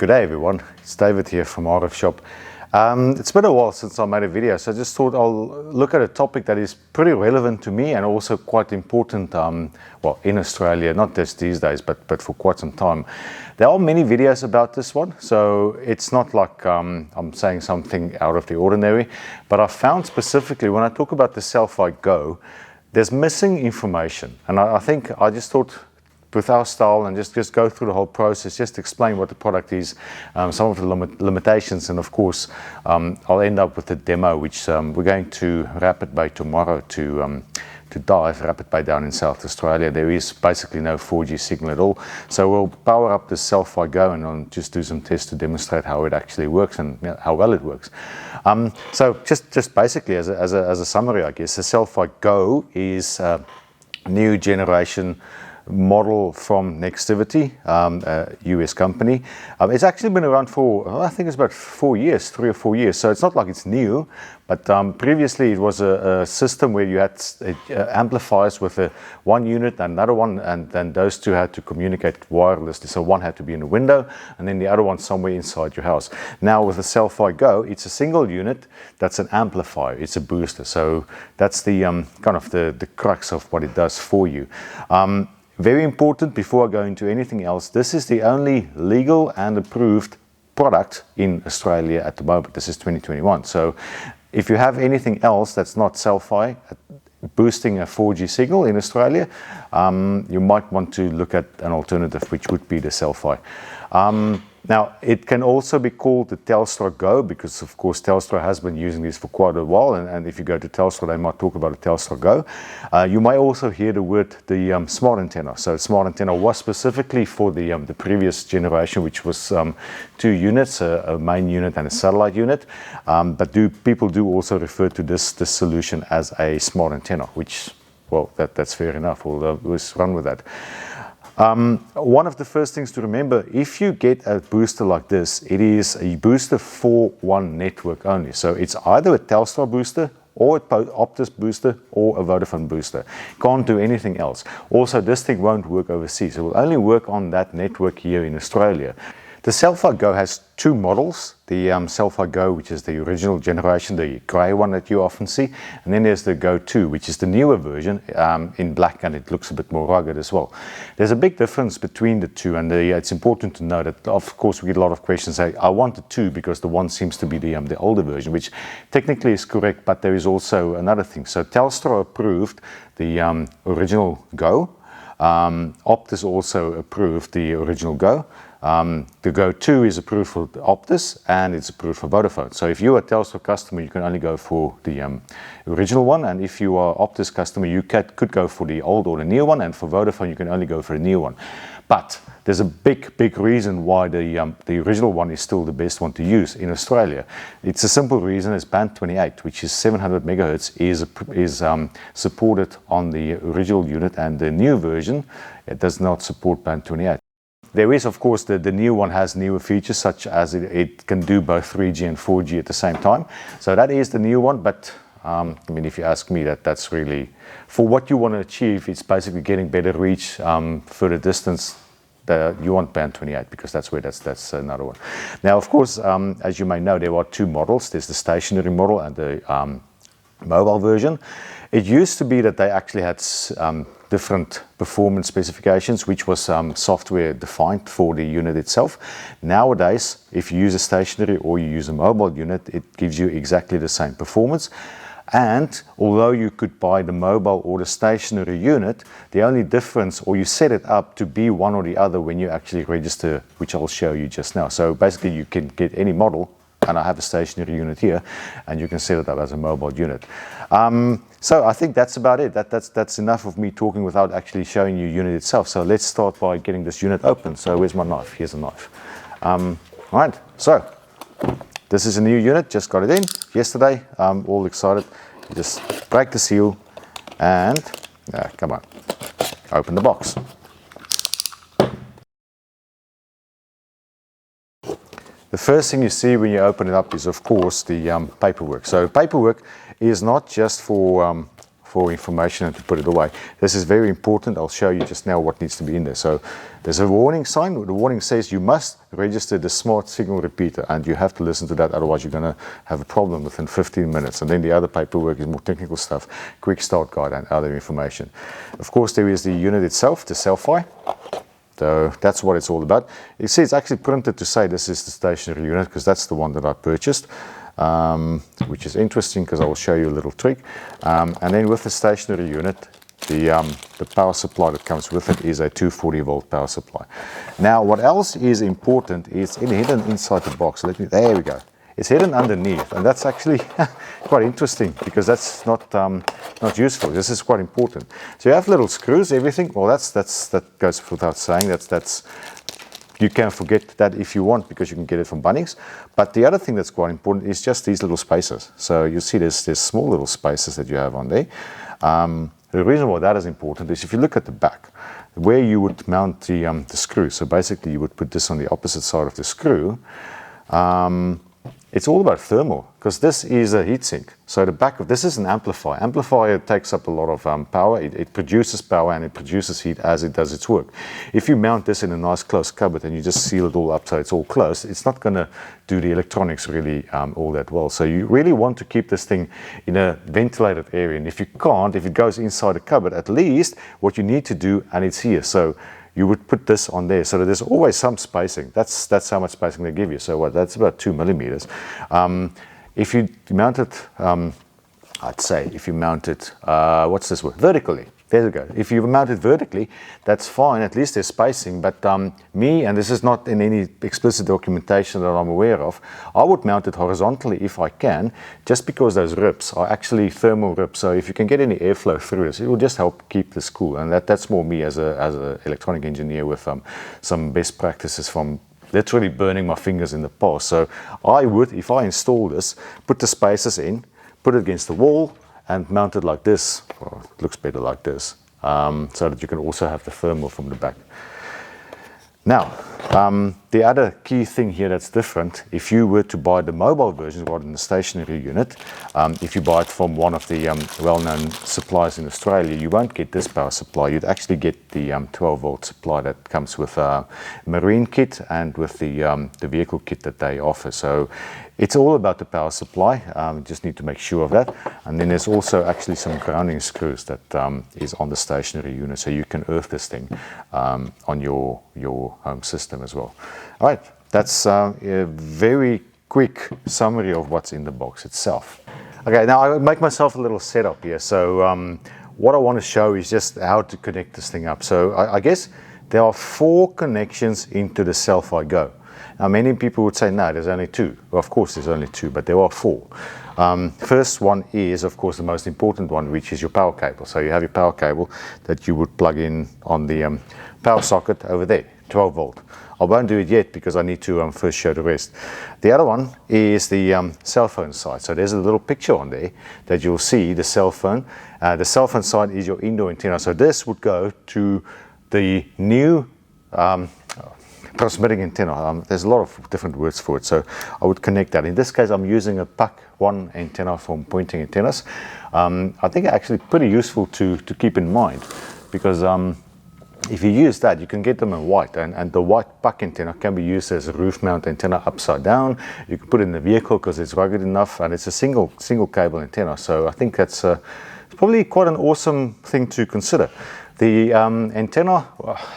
Good day everyone, it's David here from RF Shop. It's been a while since I made a video, so I just thought I'll look at a topic that is pretty relevant to me and also quite important, well, in Australia, not just these days, but for quite some time. There are many videos about this one, so it's not like I'm saying something out of the ordinary, but I found specifically when I talk about the Cel Fi GO, there's missing information, and I think I just thought with our style and just go through the whole process, just explain what the product is, some of the limitations, and of course I'll end up with a demo which we're going to Rapid Bay tomorrow to dive Rapid Bay down in South Australia. There is basically no 4G signal at all, so we'll power up the Cel Fi GO and I'll just do some tests to demonstrate how it actually works and how well it works. So just basically as a summary, I guess the Cel Fi GO is a new generation model from Nextivity, a US company. It's actually been around for, I think it's about 4 years, 3 or 4 years, so it's not like it's new, but previously it was a system where you had amplifiers with one unit and another one, and then those two had to communicate wirelessly, so one had to be in the window and then the other one somewhere inside your house. Now with the Cel Fi GO, it's a single unit that's an amplifier, it's a booster, so that's the kind of the crux of what it does for you. Very important, before I go into anything else, this is the only legal and approved product in Australia at the moment. This is 2021. So if you have anything else that's not Cel Fi boosting a 4G signal in Australia, you might want to look at an alternative, which would be the Cel Fi. Now, it can also be called the Telstra Go, because of course Telstra has been using this for quite a while, and if you go to Telstra, they might talk about a Telstra Go. You may also hear the word the smart antenna. So smart antenna was specifically for the previous generation, which was 2 units, a main unit and a satellite unit. But people do also refer to this solution as a smart antenna, which, well, that's fair enough. Let's run with that. One of the first things to remember, if you get a booster like this, it is a booster for one network only. So it's either a Telstra booster or an Optus booster or a Vodafone booster. Can't do anything else. Also, this thing won't work overseas. It will only work on that network here in Australia. The Cel Fi GO has 2 models, the Cel Fi GO, which is the original generation, the grey one that you often see, and then there's the GO 2, which is the newer version in black, and it looks a bit more rugged as well. There's a big difference between the two, and it's important to know that, of course, we get a lot of questions saying, I want the 2 because the one seems to be the older version, which technically is correct, but there is also another thing. So Telstra approved the original GO. Optus also approved the original GO. The GO 2 is approved for Optus and it's approved for Vodafone. So if you're a Telstra customer, you can only go for the original one, and if you are Optus customer, you could go for the old or the new one, and for Vodafone, you can only go for the new one. But there's a big reason why the original one is still the best one to use in Australia. It's a simple reason. It's band 28, which is 700 megahertz, is supported on the original unit, and the new version, it does not support band 28. There is, of course, the new one has newer features, such as it can do both 3G and 4G at the same time. So that is the new one, but I mean, if you ask me, that's really, for what you want to achieve, it's basically getting better reach, further distance. You want band 28 because that's another one. Now, of course, as you may know, there are 2 models. There's the stationary model and the mobile version. It used to be that they actually had different performance specifications, which was software defined for the unit itself. Nowadays, if you use a stationary or you use a mobile unit, it gives you exactly the same performance. And although you could buy the mobile or the stationary unit, the only difference, or you set it up to be one or the other when you actually register, which I'll show you just now. So basically you can get any model, and I have a stationary unit here, and you can set it up as a mobile unit. So I think that's about it. That's enough of me talking without actually showing you the unit itself. So let's start by getting this unit open. So where's my knife? Here's a knife. All right, so this is a new unit, just got it in yesterday. I'm all excited. You just break the seal and, come on, open the box. The first thing you see when you open it up is, of course, the paperwork. So paperwork is not just for for information and to put it away. This is very important. I'll show you just now what needs to be in there. So there's a warning sign. The warning says you must register the smart signal repeater, and you have to listen to that, otherwise you're going to have a problem within 15 minutes. And then the other paperwork is more technical stuff, quick start guide and other information. Of course, there is the unit itself, the Cel Fi. So that's what it's all about. You see, it's actually printed to say this is the stationary unit, because that's the one that I purchased, which is interesting because I will show you a little trick. And then with the stationary unit, the power supply that comes with it is a 240 volt power supply. Now, what else is important is hidden inside the box. There we go. It's hidden underneath, and that's actually quite interesting, because that's not useful. This is quite important. So you have little screws, everything. Well, that goes without saying. That's you can forget that if you want, because you can get it from Bunnings. But the other thing that's quite important is just these little spaces. So you see there's small little spaces that you have on there. The reason why that is important is if you look at the back, where you would mount the screw. So basically you would put this on the opposite side of the screw. It's all about thermal, because this is a heatsink. So the back of this is an amplifier. Amplifier takes up a lot of power. It produces power and it produces heat as it does its work. If you mount this in a nice close cupboard and you just seal it all up so it's all closed, it's not going to do the electronics really all that well. So you really want to keep this thing in a ventilated area. And if you can't, if it goes inside a cupboard, at least what you need to do, and it's here. So you would put this on there, so that there's always some spacing. That's how much spacing they give you. So what? That's about 2 millimeters. If you mount it, I'd say if you mount it, what's this word? Vertically. There we go. If you mount it vertically, that's fine. At least there's spacing. But me, and this is not in any explicit documentation that I'm aware of, I would mount it horizontally if I can, just because those ribs are actually thermal ribs. So if you can get any airflow through this, it will just help keep this cool. And that's more me as a electronic engineer with some best practices from literally burning my fingers in the past. So I would, if I install this, put the spaces in, put it against the wall, and mount it like this. Well, it looks better like this, so that you can also have the thermal from the back. Now, the other key thing here that's different, if you were to buy the mobile version rather than the stationary unit, if you buy it from one of the well-known suppliers in Australia, you won't get this power supply. You'd actually get the 12 volt supply that comes with a marine kit and with the vehicle kit that they offer. So it's all about the power supply. Just need to make sure of that. And then there's also actually some grounding screws that is on the stationary unit, so you can earth this thing on your home system as well. All right, that's a very quick summary of what's in the box itself. Okay, now I make myself a little setup here. So what I want to show is just how to connect this thing up. So I guess there are 4 connections into the Cel Fi GO. Now, many people would say, no, there's only 2. Well, of course, there's only 2, but there are 4. First one is, of course, the most important one, which is your power cable. So you have your power cable that you would plug in on the power socket over there, 12 volt. I won't do it yet because I need to first show the rest. The other one is the cell phone side. So there's a little picture on there that you'll see the cell phone. The cell phone side is your indoor antenna. So this would go to the new transmitting antenna. There's a lot of different words for it, so I would connect that. In this case, I'm using a PAC1 antenna from Poynting Antennas. I think actually pretty useful to keep in mind, because if you use that, you can get them in white, and the white PAC antenna can be used as a roof mount antenna upside down. You can put it in the vehicle because it's rugged enough, and it's a single cable antenna. So I think that's probably quite an awesome thing to consider. The antenna,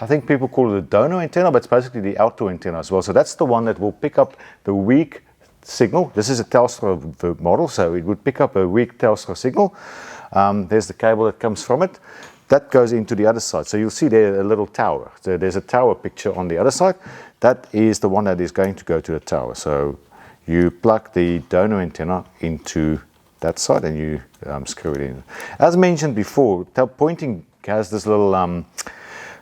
I think people call it a donor antenna, but it's basically the outdoor antenna as well. So that's the one that will pick up the weak signal. This is a Telstra model, so it would pick up a weak Telstra signal. There's the cable that comes from it. That goes into the other side. So you'll see there a little tower. So there's a tower picture on the other side. That is the one that is going to go to the tower. So you plug the donor antenna into that side and you screw it in. As mentioned before, Poynting has this little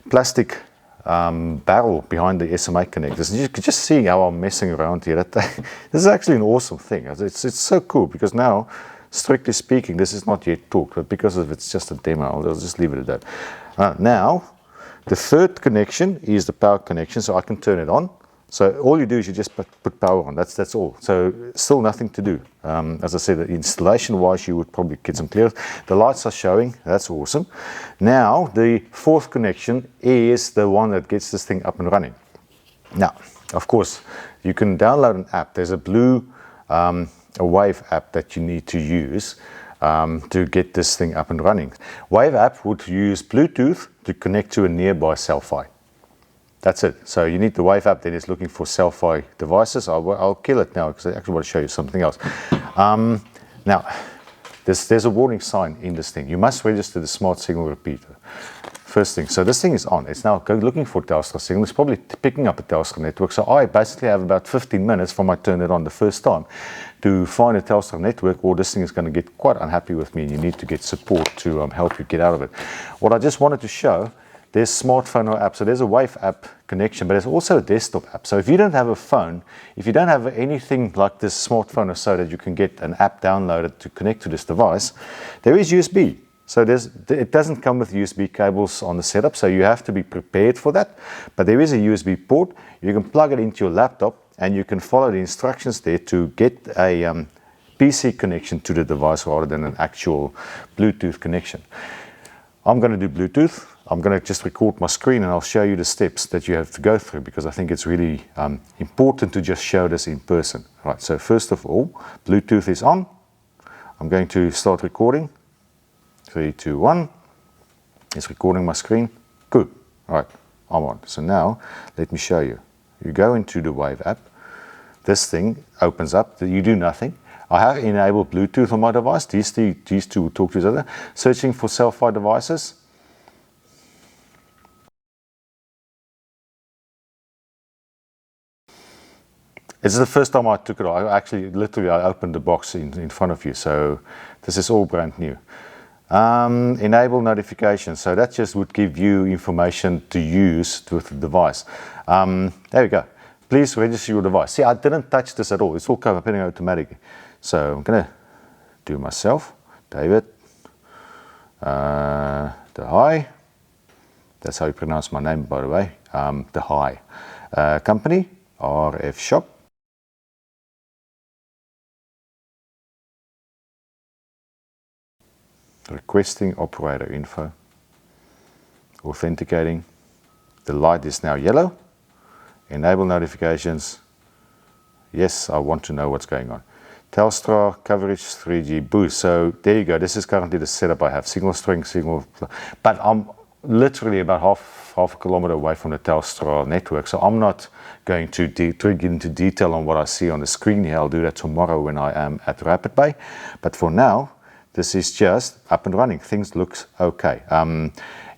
plastic barrel behind the SMA connectors, and you can just see how I'm messing around here. This is actually an awesome thing. It's so cool, because now, strictly speaking, this is not yet talked, but because of it's just a demo, I'll just leave it at that. Now, the third connection is the power connection, so I can turn it on. So all you do is you just put power on. That's all. So still nothing to do. As I said, installation-wise, you would probably get some clearance. The lights are showing. That's awesome. Now, the fourth connection is the one that gets this thing up and running. Now, of course, you can download an app. There's a Wave app that you need to use to get this thing up and running. Wave app would use Bluetooth to connect to a nearby Cel Fi. That's it. So you need the Wave app, then it's looking for Cel Fi devices. I'll kill it now because I actually want to show you something else. Now, there's a warning sign in this thing. You must register the smart signal repeater. First thing, so this thing is on. It's now looking for Telstra signal. It's probably picking up a Telstra network. So I basically have about 15 minutes from I turn it on the first time to find a Telstra network, or this thing is going to get quite unhappy with me and you need to get support to help you get out of it. What I just wanted to show, there's smartphone app. So there's a Wave app connection, but there's also a desktop app. So if you don't have a phone, if you don't have anything like this smartphone or so that you can get an app downloaded to connect to this device, there is USB. So it doesn't come with USB cables on the setup, so you have to be prepared for that. But there is a USB port. You can plug it into your laptop and you can follow the instructions there to get a PC connection to the device rather than an actual Bluetooth connection. I'm going to do Bluetooth. I'm going to just record my screen and I'll show you the steps that you have to go through because I think it's really important to just show this in person. Right, so first of all, Bluetooth is on. I'm going to start recording. 3, 2, 1. It's recording my screen. Good. All right, I'm on. So now let me show you. You go into the Wave app. This thing opens up. You do nothing. I have enabled Bluetooth on my device. These two will talk to each other. Searching for Cel Fi devices. This is the first time I took it. I opened the box in front of you. So this is all brand new. Enable notifications. So that just would give you information to use with the device. There we go. Please register your device. See, I didn't touch this at all. It's all happening automatically. So I'm going to do myself. David. The Hi. That's how you pronounce my name, by the way. The Hi. Company. RF Shop. Requesting operator info, authenticating, the light is now yellow, enable notifications, yes, I want to know what's going on. Telstra coverage 3G boost, so there you go, this is currently the setup I have, signal strength, signal, but I'm literally about half a kilometer away from the Telstra network, so I'm not going to get into detail on what I see on the screen here. I'll do that tomorrow when I am at Rapid Bay, but for now, this is just up and running. Things look okay.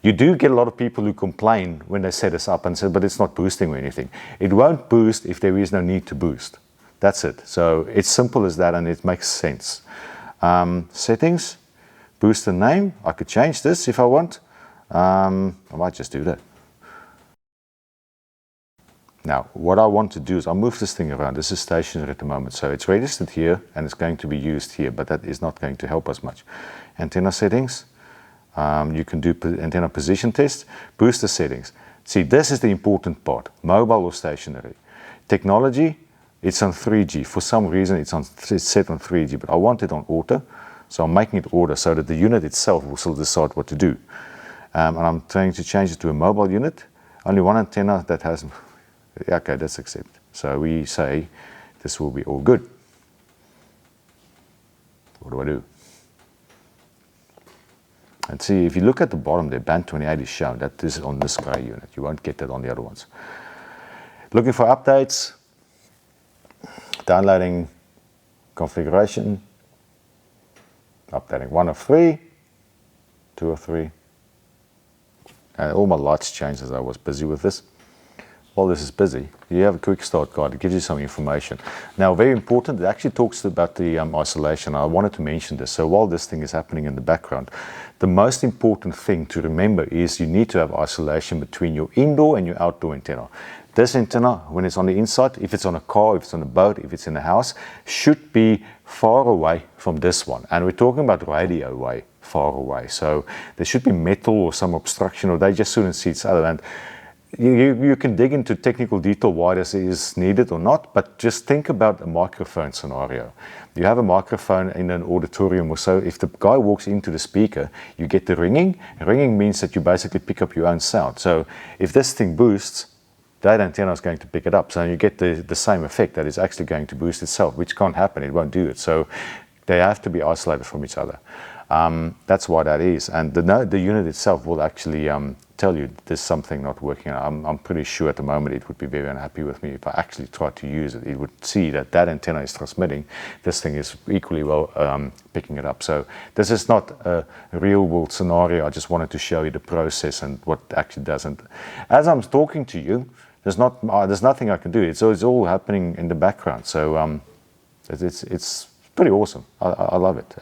You do get a lot of people who complain when they set this up and say, but it's not boosting or anything. It won't boost if there is no need to boost. That's it. So it's simple as that and it makes sense. Settings, booster name. I could change this if I want. I might just do that. Now, what I want to do is I'll move this thing around. This is stationary at the moment, so it's registered here and it's going to be used here, but that is not going to help us much. Antenna settings, you can do antenna position test, booster settings. See, this is the important part, mobile or stationary. Technology, it's on 3G. For some reason, it's set on 3G, but I want it on auto, so I'm making it auto so that the unit itself will still decide what to do. And I'm trying to change it to a mobile unit. Only one antenna that has... Okay, that's accepted. So we say this will be all good. What do I do? And see, if you look at the bottom there, band 28 is shown. That is on this grey unit. You won't get that on the other ones. Looking for updates. Downloading configuration. Updating 1 of 3. 2 of 3. And all my lights changed as I was busy with this. While this is busy, you have a quick start guide. It gives you some information. Now, very important, it actually talks about the isolation. I wanted to mention this. So while this thing is happening in the background, the most important thing to remember is you need to have isolation between your indoor and your outdoor antenna. This antenna, when it's on the inside, if it's on a car, if it's on a boat, if it's in a house, should be far away from this one. And we're talking about radio away, far away. So there should be metal or some obstruction, or they just shouldn't see each other. And you can dig into technical detail why this is needed or not, but just think about a microphone scenario. You have a microphone in an auditorium or so. If the guy walks into the speaker, you get the ringing. Ringing means that you basically pick up your own sound. So if this thing boosts, that antenna is going to pick it up. So you get the same effect that it's actually going to boost itself, which can't happen. It won't do it. So they have to be isolated from each other. That's why that is. And the unit itself will actually tell you there's something not working. I'm pretty sure at the moment it would be very unhappy with me if I actually tried to use it. It would see that that antenna is transmitting. This thing is equally well picking it up. So this is not a real world scenario. I just wanted to show you the process and what it actually doesn't. As I'm talking to you, there's nothing I can do. It's all happening in the background. So it's pretty awesome. I love it.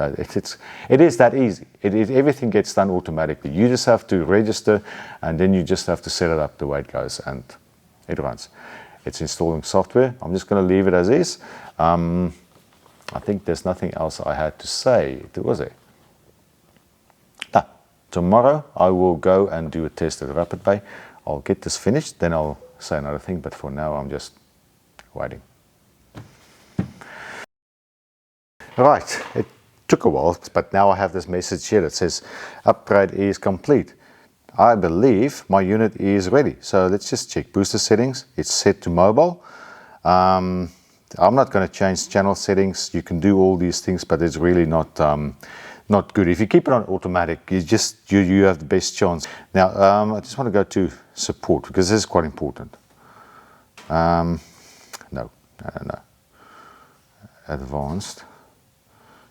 It is that easy. Everything gets done automatically. You just have to register, and then you just have to set it up the way it goes, and it runs. It's installing software. I'm just going to leave it as is. I think there's nothing else I had to say. Was there? Tomorrow I will go and do a test at Rapid Bay. I'll get this finished, then I'll say another thing. But for now, I'm just waiting. Right, it took a while, but now I have this message here that says upgrade is complete. I believe my unit is ready. So let's just check booster settings. It's set to mobile. I'm not going to change channel settings. You can do all these things, but it's really not good. If you keep it on automatic, you have the best chance. Now, I just want to go to support because this is quite important. No. Advanced.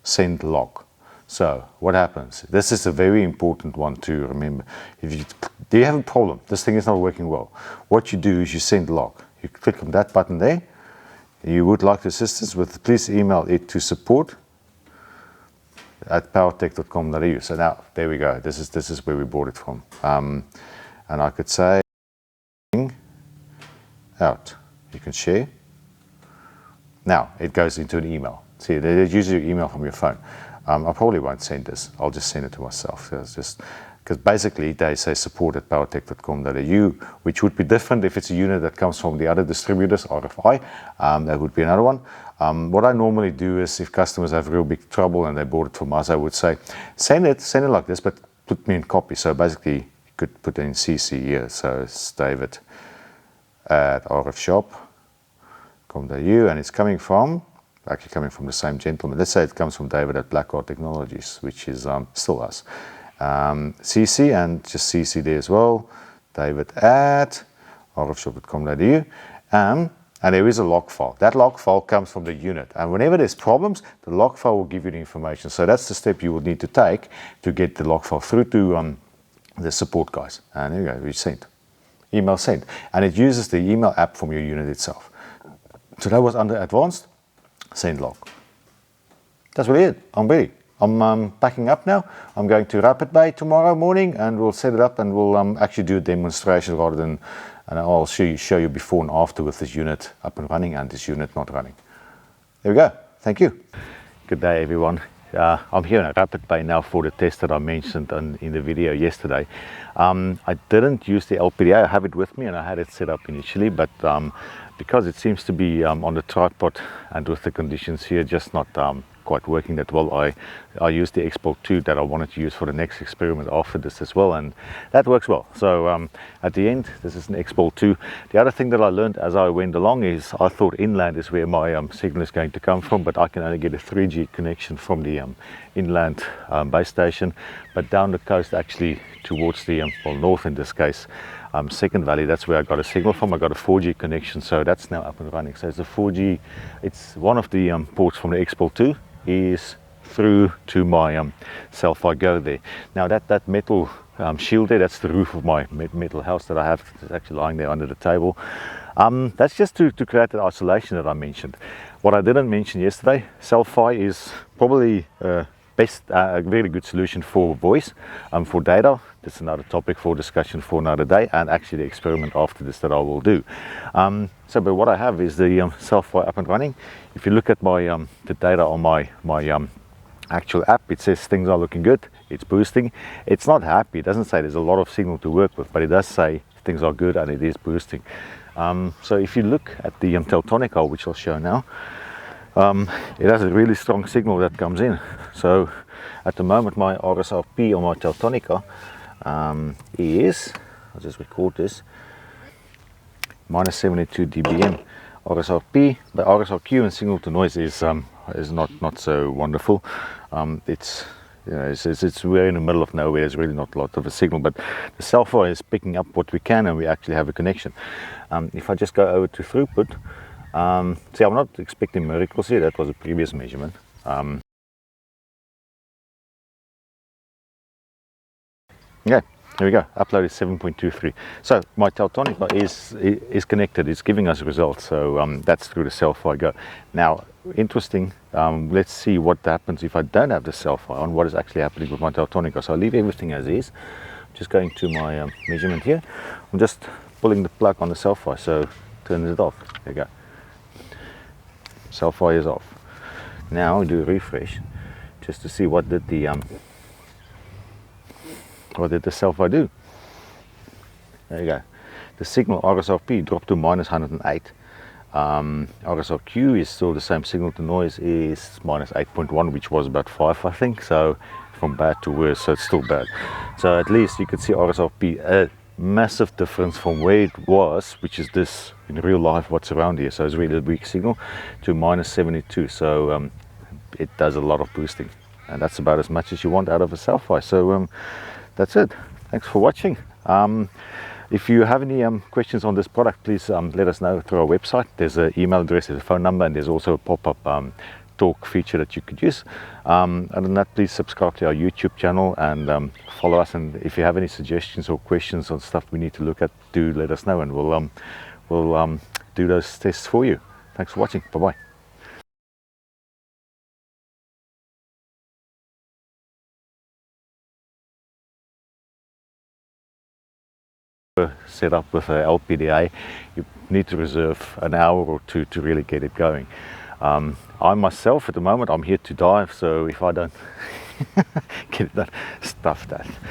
Send log. So what happens? This is a very important one to remember. Do you have a problem? This thing is not working well. What you do is you send log. You click on that button there. You would like assistance with, please email it to support@powertech.com.au. So now there we go. This is where we bought it from. And I could say out. You can share. Now it goes into an email. See, they use your email from your phone. I probably won't send this. I'll just send it to myself. So it's just because basically they say support@powertech.com.au, which would be different if it's a unit that comes from the other distributors, RFI. That would be another one. What I normally do is if customers have real big trouble and they bought it from us, I would say send it like this, but put me in copy. So basically you could put in CC here. So it's David at rfshop.com.au, and it's coming from the same gentleman. Let's say it comes from David at Blackheart Technologies, which is still us. CC, and just CC there as well, David at rfshop.com.au. And there is a log file. That log file comes from the unit. And whenever there's problems, the log file will give you the information. So that's the step you will need to take to get the log file through to the support guys. And there you go, we sent. Email sent. And it uses the email app from your unit itself. So that was under advanced. Send log. That's really it. I'm ready. I'm packing up now. I'm going to Rapid Bay tomorrow morning, and we'll set it up, and we'll actually do a demonstration rather than, and I'll show you before and after with this unit up and running and this unit not running. There we go. Thank you. Good day, everyone. I'm here at Rapid Bay now for the test that I mentioned in the video yesterday. I didn't use the LPDA. I have it with me, and I had it set up initially, but because it seems to be on the tripod and with the conditions here just not quite working that well, I used the XPOL-2 that I wanted to use for the next experiment after this as well, and that works well. So at the end, this is an XPOL-2. The other thing that I learned as I went along is I thought inland is where my signal is going to come from, but I can only get a 3G connection from the inland base station, but down the coast actually towards the well, north in this case, Second Valley, that's where I got a signal from. I got a 4G connection, so that's now up and running. So it's a 4G, it's one of the ports from the XPOL-2 is through to my Cel Fi GO there. Now that metal shield there, that's the roof of my metal house that I have. It's actually lying there under the table. That's just to create that isolation that I mentioned. What I didn't mention yesterday, Cel Fi is probably best, a really good solution for voice, for data. That's another topic for discussion for another day, and actually the experiment after this that I will do. But what I have is the Cel Fi up and running. If you look at my the data on my actual app, it says things are looking good. It's boosting. It's not happy. It doesn't say there's a lot of signal to work with, but it does say things are good and it is boosting. So if you look at the Teltonika, which I'll show now, it has a really strong signal that comes in. So at the moment my RSRP on my Teltonika is, I'll just record this, minus 72 dBm. RSRP, the RSRQ and signal to noise is not so wonderful. It's we're in the middle of nowhere. There's really not a lot of a signal, but the cel fi is picking up what we can, and we actually have a connection. If I just go over to throughput, see, I'm not expecting miracles here. That was a previous measurement. Yeah, here we go. Upload is 7.23. So my Teltonika is connected. It's giving us results. So that's through the Cel Fi GO. Now, interesting. Let's see what happens if I don't have the cel fi on. What is actually happening with my Teltonika? So I'll leave everything as is. Just going to my measurement here. I'm just pulling the plug on the cel fi. So turn it off. There you go. Cel fi is off. Now we do a refresh, just to see what did the cel fi do. There you go. The signal RSRP dropped to minus 108. RSRQ is still the same. Signal to noise is minus 8.1, which was about 5, I think. So from bad to worse, so it's still bad. So at least you could see RSRP, a massive difference from where it was, which is this in real life, what's around here. So it's really a weak signal, to minus 72. So it does a lot of boosting, and that's about as much as you want out of a cel fi. So that's it. Thanks for watching. If you have any questions on this product, please let us know through our website. There's an email address, there's a phone number, and there's also a pop-up talk feature that you could use. Other than that, please subscribe to our YouTube channel and follow us. And if you have any suggestions or questions on stuff we need to look at, do let us know, and we'll do those tests for you. Thanks for watching. Bye-bye. Set up with a LPDA, you need to reserve an hour or two to really get it going. I myself, at the moment, I'm here to dive, so if I don't get it done, stuff that.